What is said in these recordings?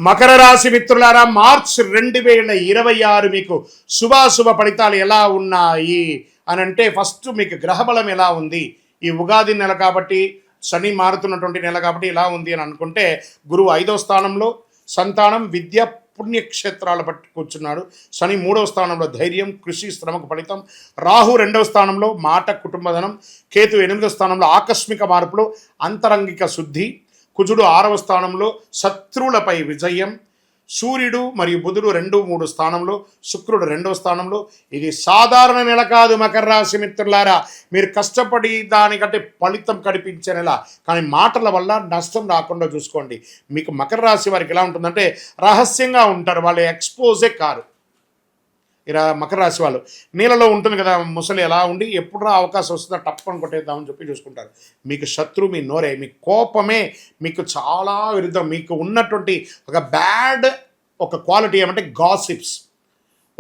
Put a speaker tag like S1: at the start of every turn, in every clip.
S1: మకర రాశి మిత్రులారా, మార్చ్ 2026 మీకు శుభాశుభ ఫలితాలు ఎలా ఉన్నాయి అని అంటే, ఫస్ట్ మీకు గ్రహబలం ఎలా ఉంది. ఈ ఉగాది నెల కాబట్టి, శని మారుతున్నటువంటి నెల కాబట్టి ఇలా ఉంది అని అనుకుంటే, గురువు 5వ స్థానంలో సంతానం, విద్య, పుణ్యక్షేత్రాలు పట్టి కూర్చున్నాడు. శని 3వ స్థానంలో ధైర్యం, కృషి, శ్రమకు ఫలితం. రాహు 2వ స్థానంలో మాట, కుటుంబధనం. కేతు 8వ స్థానంలో ఆకస్మిక మార్పులు, అంతరంగిక శుద్ధి. కుజుడు 6వ స్థానంలో శత్రువులపై విజయం. సూర్యుడు మరియు బుధుడు 2, 3 స్థానంలో, శుక్రుడు 2వ స్థానంలో. ఇది సాధారణ నెల కాదు మకర రాశి మిత్రులారా. మీరు కష్టపడి దానికంటే ఫలితం కనిపించే నెల, కానీ మాటల వల్ల నష్టం రాకుండా చూసుకోండి. మీకు మకర రాశి వారికి ఎలా ఉంటుందంటే, రహస్యంగా ఉంటారు, వాళ్ళు ఎక్స్పోజే కారు. ఇలా మకర రాశి వాళ్ళు నీళ్ళలో ఉంటుంది కదా ముసలి, ఎలా ఉండి ఎప్పుడు అవకాశం వస్తుందో టప్పని కొట్టేద్దామని చెప్పి చూసుకుంటారు. మీకు శత్రువు మీ నోరే, మీ కోపమే మీకు చాలా విరుద్ధం. మీకు ఉన్నటువంటి ఒక బ్యాడ్ క్వాలిటీ ఏమంటే గాసిప్స్.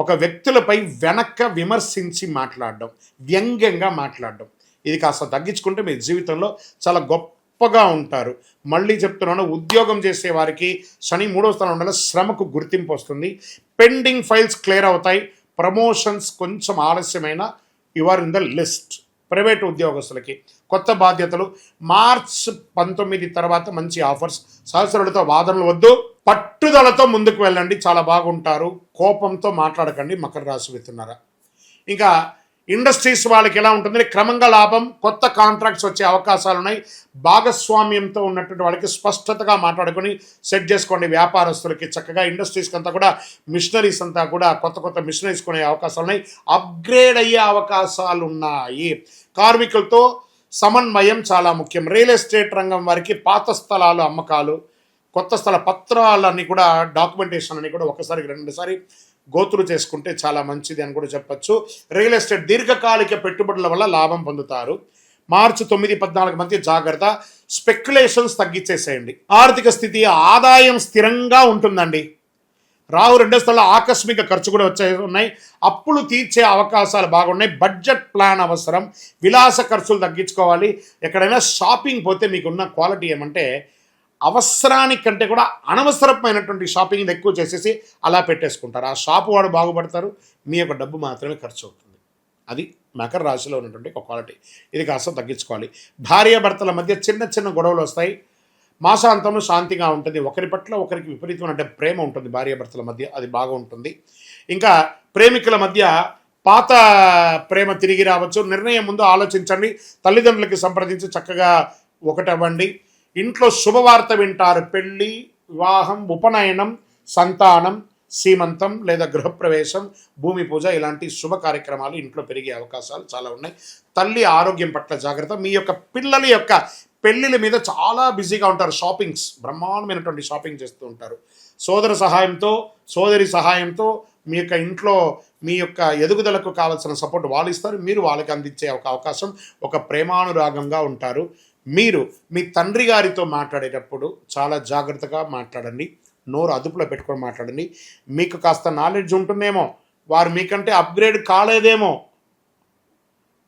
S1: ఒక వ్యక్తులపై వెనక్కి విమర్శించి మాట్లాడడం, వ్యంగ్యంగా మాట్లాడడం. ఇది కాస్త తగ్గించుకుంటే మీ జీవితంలో చాలా గొప్పగా ఉంటారు. మళ్ళీ చెప్తున్నాను, ఉద్యోగం చేసే వారికి శని 3వ స్థానం ఉండాలి. శ్రమకు గుర్తింపు వస్తుంది. పెండింగ్ ఫైల్స్ క్లియర్ అవుతాయి. ప్రమోషన్స్ కొంచెం ఆలస్యమైన you are in the list. Private ఉద్యోగస్తులకి కొత్త బాధ్యతలు. మార్చ్ 19 తర్వాత మంచి ఆఫర్స్. సహచరులతో వాదనలు వద్దు, పట్టుదలతో ముందుకు వెళ్ళండి, చాలా బాగుంటారు. కోపంతో మాట్లాడకండి మకర రాశి మిత్రులారా. ఇంకా ఇండస్ట్రీస్ వాళ్ళకి ఎలా ఉంటుంది, క్రమంగా లాభం, కొత్త కాంట్రాక్ట్స్ వచ్చే అవకాశాలు ఉన్నాయి. భాగస్వామ్యంతో ఉన్నటువంటి వాళ్ళకి స్పష్టతగా మాట్లాడుకొని సెట్ చేసుకోండి. వ్యాపారస్తులకి చక్కగా ఇండస్ట్రీస్కి అంతా కూడా మిషనరీస్ అంతా కూడా కొత్త మిషనరీస్ కొనే అవకాశాలు ఉన్నాయి. అప్గ్రేడ్ అయ్యే అవకాశాలు ఉన్నాయి. కార్మికులతో సమన్వయం చాలా ముఖ్యం. రియల్ ఎస్టేట్ రంగం వారికి పాత స్థలాలు అమ్మకాలు, కొత్త స్థల పత్రాలన్నీ కూడా, డాక్యుమెంటేషన్ అన్ని కూడా ఒకసారి 2 గోతులు చేసుకుంటే చాలా మంచిది అని కూడా చెప్పచ్చు. రియల్ ఎస్టేట్ దీర్ఘకాలిక పెట్టుబడుల వల్ల లాభం పొందుతారు. మార్చి 9, 14 మధ్య జాగ్రత్త. స్పెక్యులేషన్స్ తగ్గించేసేయండి. ఆర్థిక స్థితి, ఆదాయం స్థిరంగా ఉంటుందండి. రాహు 2వ స్థలంలో ఆకస్మిక ఖర్చు కూడా ఉన్నాయి. అప్పులు తీర్చే అవకాశాలు బాగున్నాయి. బడ్జెట్ ప్లాన్ అవసరం. విలాస ఖర్చులు తగ్గించుకోవాలి. ఎక్కడైనా షాపింగ్ పోతే మీకున్న క్వాలిటీ ఏమంటే, అవసరానికంటే కూడా అనవసరమైనటువంటి షాపింగ్ ఎక్కువ చేసేసి అలా పెట్టేసుకుంటారు. ఆ షాపు వాడు బాగుపడతారు, మీ యొక్క డబ్బు మాత్రమే ఖర్చు అవుతుంది. అది మకర రాశిలో ఉన్నటువంటి ఒక క్వాలిటీ. ఇది కాస్త తగ్గించుకోవాలి. భార్యాభర్తల మధ్య చిన్న గొడవలు వస్తాయి. మాసాంతంలో శాంతిగా ఉంటుంది. ఒకరి పట్ల ఒకరికి విపరీతమైన ప్రేమ ఉంటుంది భార్యాభర్తల మధ్య, అది బాగా ఉంటుంది. ఇంకా ప్రేమికుల మధ్య పాత ప్రేమ తిరిగి రావచ్చు. నిర్ణయం ముందు ఆలోచించండి. తల్లిదండ్రులకి సంప్రదించి చక్కగా ఒకటవ్వండి. ఇంట్లో శుభవార్త వింటారు. పెళ్ళి, వివాహం, ఉపనయనం, సంతానం, సీమంతం లేదా గృహప్రవేశం, భూమి పూజ, ఇలాంటి శుభ కార్యక్రమాలు ఇంట్లో పెరిగే అవకాశాలు చాలా ఉన్నాయి. తల్లి ఆరోగ్యం పట్ల జాగ్రత్త. మీ యొక్క పిల్లల యొక్క పెళ్ళిళ్ళ మీద చాలా బిజీగా ఉంటారు. షాపింగ్స్, బ్రహ్మాండమైనటువంటి షాపింగ్ చేస్తూ ఉంటారు. సోదర సహాయంతో, సోదరి సహాయంతో మీ యొక్క ఇంట్లో మీ యొక్క ఎదుగుదలకు కావాల్సిన సపోర్ట్ వాళ్ళు ఇస్తారు, మీరు వాళ్ళకి అందించే ఒక అవకాశం. ఒక ప్రేమానురాగంగా ఉంటారు. మీరు మీ తండ్రి గారితో మాట్లాడేటప్పుడు చాలా జాగ్రత్తగా మాట్లాడండి. నోరు అదుపులో పెట్టుకొని మాట్లాడండి. మీకు కాస్త నాలెడ్జ్ ఉంటుందేమో, వారు మీకంటే అప్గ్రేడ్ కాలేదేమో,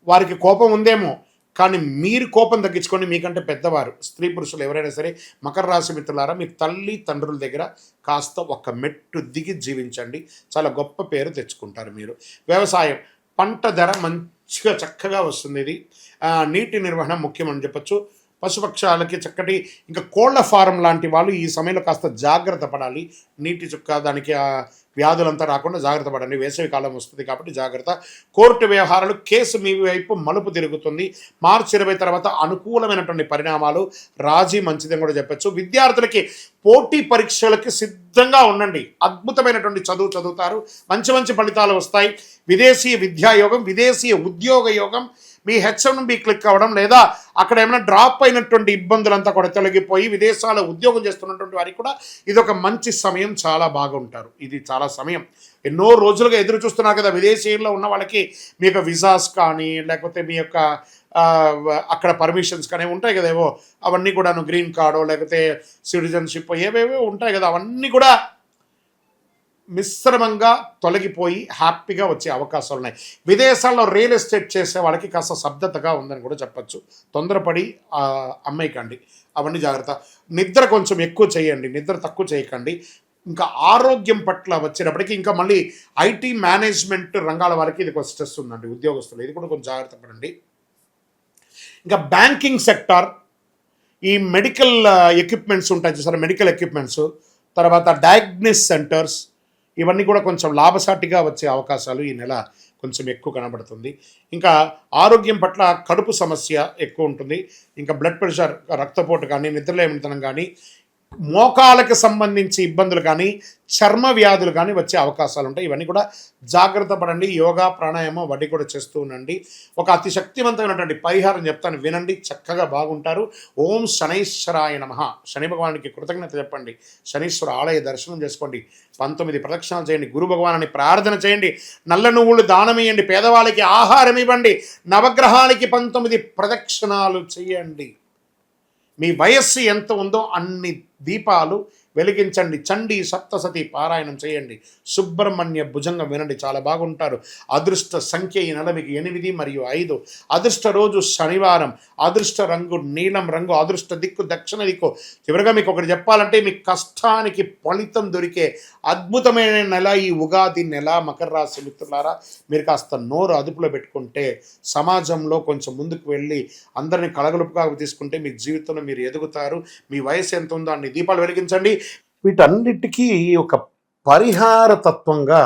S1: వారికి కోపం ఉందేమో, కానీ మీరు కోపం తగ్గించుకొని మీకంటే పెద్దవారు, స్త్రీ పురుషులు ఎవరైనా సరే మకర రాశి మిత్రులారా, మీ తల్లి తండ్రుల దగ్గర కాస్త ఒక మెట్టు దిగి జీవించండి. చాలా గొప్ప పేరు తెచ్చుకుంటారు మీరు. వ్యవసాయం, పంట ధర మంచిగా చక్కగా వస్తుంది. ఇది నీటి నిర్వహణ ముఖ్యమని చెప్పచ్చు. పశుపక్షాలకి చక్కటి, ఇంకా కోళ్ల ఫారం లాంటి వాళ్ళు ఈ సమయంలో కాస్త జాగ్రత్త పడాలి. నీటి చుక్క, దానికి వ్యాధులంతా రాకుండా జాగ్రత్త పడండి. వేసవి కాలం వస్తుంది కాబట్టి జాగ్రత్త. కోర్టు వ్యవహారాలు, కేసు మీ వైపు మలుపు తిరుగుతుంది. మార్చి 20 తర్వాత అనుకూలమైనటువంటి పరిణామాలు. రాజీ మంచిదని కూడా చెప్పచ్చు. విద్యార్థులకి పోటీ పరీక్షలకి సిద్ధంగా ఉండండి. అద్భుతమైనటువంటి చదువు చదువుతారు. మంచి ఫలితాలు వస్తాయి. విదేశీయ విద్యాయోగం, విదేశీయ ఉద్యోగ యోగం. మీ H1B క్లిక్ అవ్వడం, లేదా అక్కడ ఏమైనా డ్రాప్ అయినటువంటి ఇబ్బందులంతా కూడా తొలగిపోయి విదేశాల్లో ఉద్యోగం చేస్తున్నటువంటి వారికి కూడా ఇది ఒక మంచి సమయం. చాలా బాగుంటారు. ఇది చాలా సమయం. ఎన్నో రోజులుగా ఎదురు చూస్తున్నారు కదా విదేశీయంలో ఉన్న వాళ్ళకి. మీ యొక్క విజాస్ కానీ, లేకపోతే మీ యొక్క అక్కడ పర్మిషన్స్ కానీ ఉంటాయి కదా, ఏవో అవన్నీ కూడాను, గ్రీన్ కార్డో లేకపోతే సిటిజన్షిప్ ఏవేవో ఉంటాయి కదా, అవన్నీ కూడా మిశ్రమంగా తొలగిపోయి హ్యాపీగా వచ్చే అవకాశాలు ఉన్నాయి. విదేశాల్లో రియల్ ఎస్టేట్ చేసే వాళ్ళకి కాస్త శబ్దతగా ఉందని కూడా చెప్పచ్చు. తొందరపడి అమ్మేయకండి, అవన్నీ జాగ్రత్త. నిద్ర కొంచెం ఎక్కువ చేయండి, నిద్ర తక్కువ చేయకండి. ఇంకా ఆరోగ్యం పట్ల వచ్చేటప్పటికి ఇంకా మళ్ళీ ఐటీ మేనేజ్మెంట్ రంగాల వారికి ఇది కొంచెం స్ట్రెస్ ఉందండి, ఉద్యోగస్తులు, ఇది కూడా కొంచెం జాగ్రత్త పడండి. ఇంకా బ్యాంకింగ్ సెక్టార్, ఈ మెడికల్ ఎక్విప్మెంట్స్ ఉంటాయి చూసారా, మెడికల్ ఎక్విప్మెంట్స్, తర్వాత డయాగ్నోస్ సెంటర్స్, ఇవన్నీ కూడా కొంచెం లాభసాటిగా వచ్చే అవకాశాలు ఈ నెల కొంచెం ఎక్కువ కనబడుతుంది. ఇంకా ఆరోగ్యం పట్ల కడుపు సమస్య ఎక్కువ ఉంటుంది. ఇంకా బ్లడ్ ప్రెషర్, రక్తపోటు కానీ, నిద్రలేమితనం కానీ, మోకాలకు సంబంధించి ఇబ్బందులు కానీ, చర్మ వ్యాధులు కానీ వచ్చే అవకాశాలు ఉంటాయి. ఇవన్నీ కూడా జాగ్రత్త పడండి. యోగా, ప్రాణాయామం వడ్డీ కూడా చేస్తూ ఉండండి. ఒక అతి శక్తివంతమైనటువంటి పరిహారం చెప్తాను, వినండి, చక్కగా బాగుంటారు. ఓం శనైశ్వరాయ నమః. శని భగవానికి కృతజ్ఞత చెప్పండి. శనీశ్వర ఆలయ దర్శనం చేసుకోండి. 19 ప్రదక్షిణాలు చేయండి. గురు భగవాన్ని ప్రార్థన చేయండి. నల్ల నువ్వులు దానం ఇవ్వండి. పేదవాళ్ళకి ఆహారం ఇవ్వండి. నవగ్రహాలకి 19 ప్రదక్షిణాలు చేయండి. మీ వయస్సు ఎంత ఉందో అన్ని దీపాలు వెలిగించండి. చండీ సప్తసతి పారాయణం చేయండి. సుబ్రహ్మణ్య భుజంగం వినండి, చాలా బాగుంటారు. అదృష్ట సంఖ్య ఈ నెల మీకు 8 మరియు 5. అదృష్ట రోజు శనివారం. అదృష్ట రంగు నీలం రంగు. అదృష్ట దిక్కు దక్షిణ దిక్కు. చివరిగా మీకు ఒకటి చెప్పాలంటే, మీ కష్టానికి ఫలితం దొరికే అద్భుతమైన నెల ఈ ఉగాది నెల. మకర రాశి మిత్రులారా, మీరు కాస్త నోరు అదుపులో పెట్టుకుంటే, సమాజంలో కొంచెం ముందుకు వెళ్ళి అందరినీ కలగలుపుగా తీసుకుంటే మీ జీవితంలో మీరు ఎదుగుతారు. మీ వయసు ఎంత ఉందో అన్ని దీపాలు వెలిగించండి. వీటన్నిటికీ ఒక పరిహార తత్వంగా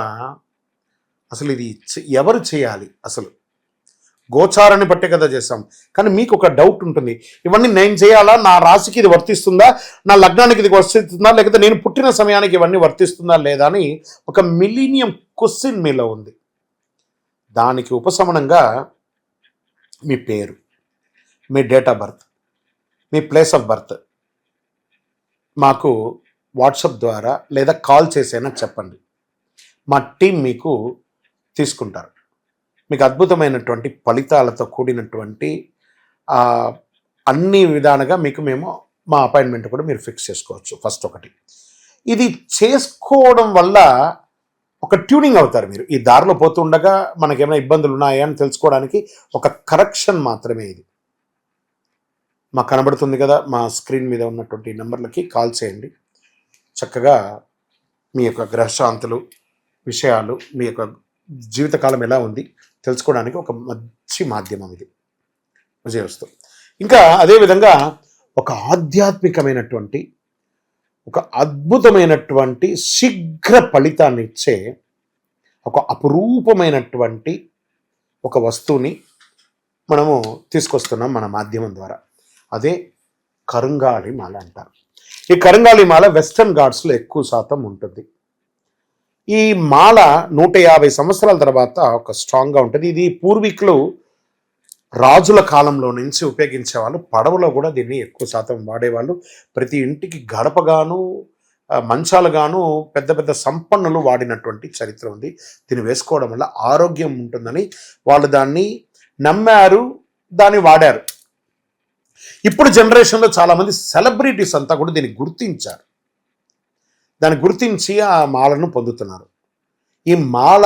S1: అసలు ఇది ఎవరు చేయాలి? అసలు గోచారాన్ని బట్టే కదా చేస్తాం. కానీ మీకు ఒక డౌట్ ఉంటుంది, ఇవన్నీ నేను చేయాలా? నా రాశికి ఇది వర్తిస్తుందా? నా లగ్నానికి ఇది వర్తిస్తుందా? లేకపోతే నేను పుట్టిన సమయానికి ఇవన్నీ వర్తిస్తుందా లేదా అని ఒక మిలీనియం క్వశ్చన్ మీలో ఉంది. దానికి ఉపశమనంగా మీ పేరు, మీ డేట్ ఆఫ్ బర్త్, మీ ప్లేస్ ఆఫ్ బర్త్ మాకు వాట్సాప్ ద్వారా లేదా కాల్ చేసైనా చెప్పండి. మా టీం మీకు తీసుకుంటారు. మీకు అద్భుతమైనటువంటి ఫలితాలతో కూడినటువంటి అన్ని విధాలుగా మేము మా అపాయింట్మెంట్ కూడా మీరు ఫిక్స్ చేసుకోవచ్చు. ఫస్ట్ ఒకటి, ఇది చేసుకోవడం వల్ల ఒక ట్యూనింగ్ అవుతారు మీరు. ఈ దారిలో పోతుండగా మనకేమైనా ఇబ్బందులు ఉన్నాయా అని తెలుసుకోవడానికి ఒక కరెక్షన్ మాత్రమే ఇది. మాకు కనబడుతుంది కదా, మా స్క్రీన్ మీద ఉన్నటువంటి నెంబర్లకి కాల్ చేయండి. చక్కగా మీ యొక్క గ్రహశాంతులు విషయాలు, మీ యొక్క జీవితకాలం ఎలా ఉంది తెలుసుకోవడానికి ఒక మంచి మాధ్యమం ఇది. విజయవస్తు. ఇంకా అదేవిధంగా ఒక ఆధ్యాత్మికమైనటువంటి, ఒక అద్భుతమైనటువంటి శీఘ్ర ఫలితాన్ని ఇచ్చే ఒక అపురూపమైనటువంటి ఒక వస్తువుని మనము తీసుకొస్తున్నాం మన మాధ్యమం ద్వారా. అదే కరుంగాళి మాల అంటారు. ఈ కరుంగాళి మాల వెస్టర్న్ ఘాట్స్లో ఎక్కువ శాతం ఉంటుంది. ఈ మాల 150 సంవత్సరాల తర్వాత ఒక స్ట్రాంగ్గా ఉంటుంది. ఇది పూర్వీకులు రాజుల కాలంలో నుంచి ఉపయోగించేవాళ్ళు. పడవలో కూడా దీన్ని ఎక్కువ శాతం వాడేవాళ్ళు. ప్రతి ఇంటికి గడపగాను, మంచాలుగాను పెద్ద పెద్ద సంపన్నులు వాడినటువంటి చరిత్ర ఉంది. దీన్ని వేసుకోవడం వల్ల ఆరోగ్యం ఉంటుందని వాళ్ళు దాన్ని నమ్మారు, దాన్ని వాడారు. ఇప్పుడు జనరేషన్లో చాలామంది సెలబ్రిటీస్ అంతా కూడా దీన్ని గుర్తించారు. దాన్ని గుర్తించి ఆ మాలను పొందుతున్నారు. ఈ మాల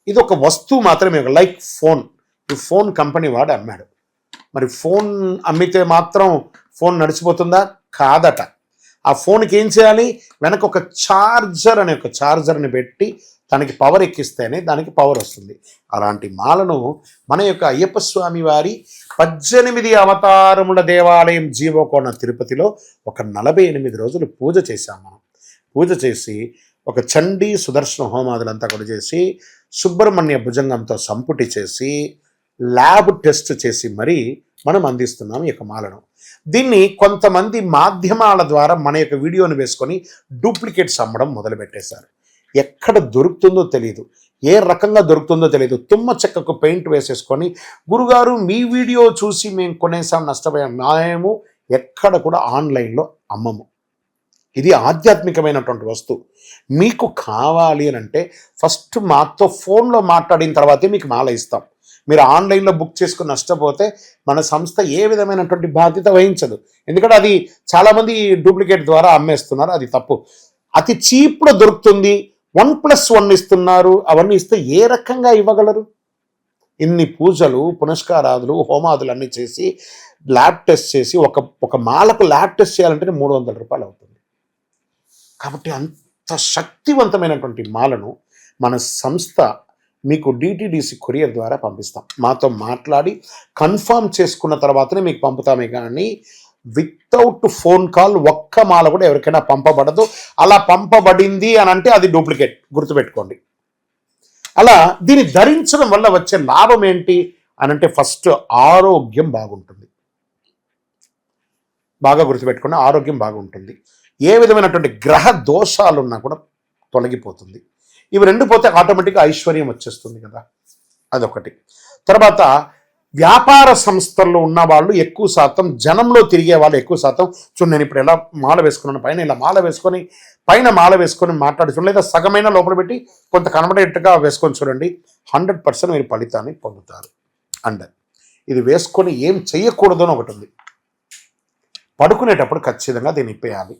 S1: ఇది ఒక వస్తువు మాత్రమే, లైక్ ఫోన్. ఈ ఫోన్ కంపెనీ వాడు అమ్మాడు. మరి ఫోన్ అమ్మితే మాత్రం ఫోన్ నడిచిపోతుందా? కాదట. ఆ ఫోన్కి ఏం చేయాలి? వెనక ఒక ఛార్జర్ అనే ఒక ఛార్జర్ని పెట్టి దానికి పవర్ ఎక్కిస్తేనే దానికి పవర్ వస్తుంది. అలాంటి మాలను మన యొక్క అయ్యప్ప స్వామి వారి 18 అవతారముల దేవాలయం జీవకోణ తిరుపతిలో ఒక 48 రోజులు పూజ చేశాం. మనం పూజ చేసి ఒక చండీ సుదర్శన హోమాదులంతా కూడా చేసి సుబ్రహ్మణ్య భుజంగంతో సంపుటి చేసి ల్యాబ్ టెస్ట్ చేసి మరీ మనం అందిస్తున్నాం ఈ యొక్క మాలను. దీన్ని కొంతమంది మాధ్యమాల ద్వారా మన యొక్క వీడియోని వేసుకొని డూప్లికేట్స్ అమ్మడం మొదలుపెట్టేశారు. ఎక్కడ దొరుకుతుందో తెలియదు, ఏ రకంగా దొరుకుతుందో తెలియదు. తుమ్మ చెక్కకు పెయింట్ వేసేసుకొని, గురుగారు మీ వీడియో చూసి మేము కొనేసాం, నష్టపోయాం. మేము ఎక్కడ కూడా ఆన్లైన్లో అమ్మము. ఇది ఆధ్యాత్మికమైనటువంటి వస్తువు. మీకు కావాలి అని అంటే ఫస్ట్ మాతో ఫోన్లో మాట్లాడిన తర్వాతే మీకు మాల ఇస్తాం. మీరు ఆన్లైన్లో బుక్ చేసుకుని నష్టపోతే మన సంస్థ ఏ విధమైనటువంటి బాధ్యత వహించదు. ఎందుకంటే అది చాలామంది డూప్లికేట్ ద్వారా అమ్మేస్తున్నారు, అది తప్పు. అతి చీప్లో దొరుకుతుంది, 1+1 ఇస్తున్నారు. అవన్నీ ఇస్తే ఏ రకంగా ఇవ్వగలరు? ఇన్ని పూజలు, పునస్కారాదులు, హోమాదులు అన్నీ చేసి ల్యాబ్ టెస్ట్ చేసి ఒక మాలకు ల్యాబ్ టెస్ట్ చేయాలంటే 300 రూపాయలు అవుతుంది. కాబట్టి అంత శక్తివంతమైనటువంటి మాలను మన సంస్థ మీకు డిటిడిసి కొరియర్ ద్వారా పంపిస్తాం. మాతో మాట్లాడి కన్ఫర్మ్ చేసుకున్న తర్వాతనే మీకు పంపుతామే కానీ వితౌట్ ఫోన్ కాల్ ఒక్క మాల కూడా ఎవరికైనా పంపబడదు. అలా పంపబడింది అని అంటే అది డూప్లికేట్, గుర్తుపెట్టుకోండి. అలా దీన్ని ధరించడం వల్ల వచ్చే లాభం ఏంటి అని అంటే ఫస్ట్ ఆరోగ్యం బాగుంటుంది. బాగా గుర్తుపెట్టుకోండి, ఆరోగ్యం బాగుంటుంది. ఏ విధమైనటువంటి గ్రహ దోషాలు ఉన్నా కూడా తొలగిపోతుంది. ఇవి రెండు పోతే ఆటోమేటిక్గా ఐశ్వర్యం వచ్చేస్తుంది కదా, అదొకటి. తర్వాత వ్యాపార సంస్థల్లో ఉన్న వాళ్ళు ఎక్కువ శాతం, జనంలో తిరిగే వాళ్ళు ఎక్కువ శాతం, చూడండి నేను ఇప్పుడు ఎలా మాల వేసుకున్నాను, పైన ఇలా మాల వేసుకొని పైన మాల వేసుకొని మాట్లాడుతున్నాను, లేదా సగమైన లోపల పెట్టి కొంత కనబడేట్టుగా వేసుకొని చూడండి, 100% మీరు ఫలితాన్ని పొందుతారు. అండ్ ఇది వేసుకొని ఏం చెయ్యకూడదు అని ఒకటి ఉంది. పడుకునేటప్పుడు ఖచ్చితంగా దీన్ని ఇప్పేయాలి.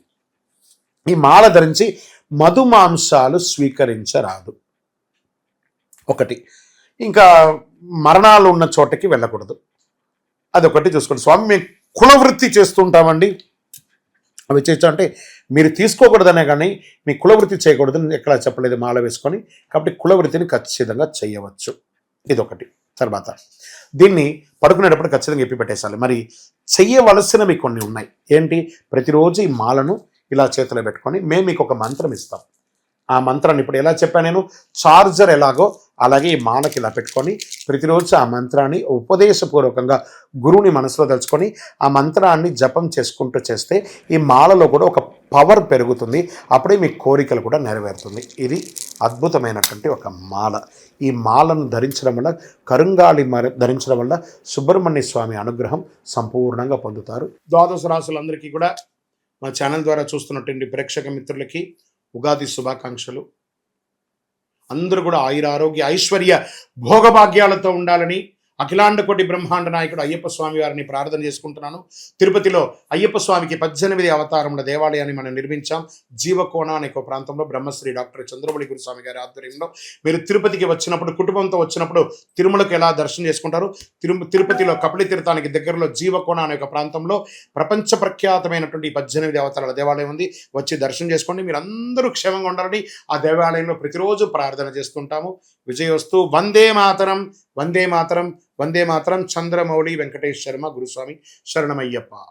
S1: ఈ మాల ధరించి మధుమాంసాలు స్వీకరించరాదు ఒకటి. ఇంకా మరణాలు ఉన్న చోటకి వెళ్ళకూడదు, అదొకటి చూసుకోండి. స్వామి మేము కులవృత్తి చేస్తుంటామండి, అవి చేయొచ్చు అంటే మీరు తీసుకోకూడదనే కానీ మీ కులవృత్తి చేయకూడదని ఎక్కడ చెప్పలేదు మాల వేసుకొని. కాబట్టి కులవృత్తిని ఖచ్చితంగా చేయవచ్చు, ఇదొకటి. తర్వాత దీన్ని పడుకునేటప్పుడు ఖచ్చితంగా ఎప్పి పెట్టేసాలి. మరి చెయ్యవలసినవి కొన్ని ఉన్నాయి. ఏంటి? ప్రతిరోజు ఈ మాలను ఇలా చేతిలో పెట్టుకొని మేము మీకు ఒక మంత్రం ఇస్తాం. ఆ మంత్రాన్ని ఇప్పుడు ఎలా చెప్పాను నేను, చార్జర్ ఎలాగో అలాగే ఈ మాలకి ఇలా పెట్టుకొని ప్రతిరోజు ఆ మంత్రాన్ని ఉపదేశపూర్వకంగా గురువుని మనసులో తలుచుకొని ఆ మంత్రాన్ని జపం చేసుకుంటూ చేస్తే ఈ మాలలో కూడా ఒక పవర్ పెరుగుతుంది. అప్పుడే మీ కోరికలు కూడా నెరవేరుతుంది. ఇది అద్భుతమైనటువంటి ఒక మాల. ఈ మాలను ధరించడం వల్ల, కరుంగాళి ధరించడం వల్ల సుబ్రహ్మణ్య స్వామి అనుగ్రహం సంపూర్ణంగా పొందుతారు. ద్వాదశ రాశులందరికీ కూడా మా ఛానల్ ద్వారా చూస్తున్నటువంటి ప్రేక్షక మిత్రులకి ఉగాది శుభాకాంక్షలు. అందరూ కూడా ఆయురారోగ్య ఐశ్వర్య భోగభాగ్యాలతో ఉండాలని అఖిలాండ కోటి బ్రహ్మాండ నాయకుడు అయ్యప్ప స్వామి వారిని ప్రార్థన చేసుకుంటున్నాను. తిరుపతిలో అయ్యప్ప స్వామికి 18 అవతారముల దేవాలయాన్ని మనం నిర్మించాం. జీవకోణ అనే ఒక ప్రాంతంలో బ్రహ్మశ్రీ డాక్టర్ చంద్రమౌళి గురుస్వామి గారి ఆధ్వర్యంలో మీరు తిరుపతికి వచ్చినప్పుడు, కుటుంబంతో వచ్చినప్పుడు తిరుమలకు ఎలా దర్శనం చేసుకుంటారు, తిరుపతిలో కపిలి తీర్థానికి దగ్గరలో జీవకోణ అనే ఒక ప్రాంతంలో ప్రపంచ ప్రఖ్యాతమైనటువంటి 18 అవతారాల దేవాలయం ఉంది. వచ్చి దర్శనం చేసుకోండి. మీరు అందరూ క్షేమంగా ఉండాలని ఆ దేవాలయంలో ప్రతిరోజు ప్రార్థన చేస్తుంటాము. విజయోస్తు. వందే మాతరం, వందే మాతరం, వందే మాతరం. చంద్రమౌళి వెంకటేష్ శర్మ గురుస్వామి. శరణమయ్యప్ప.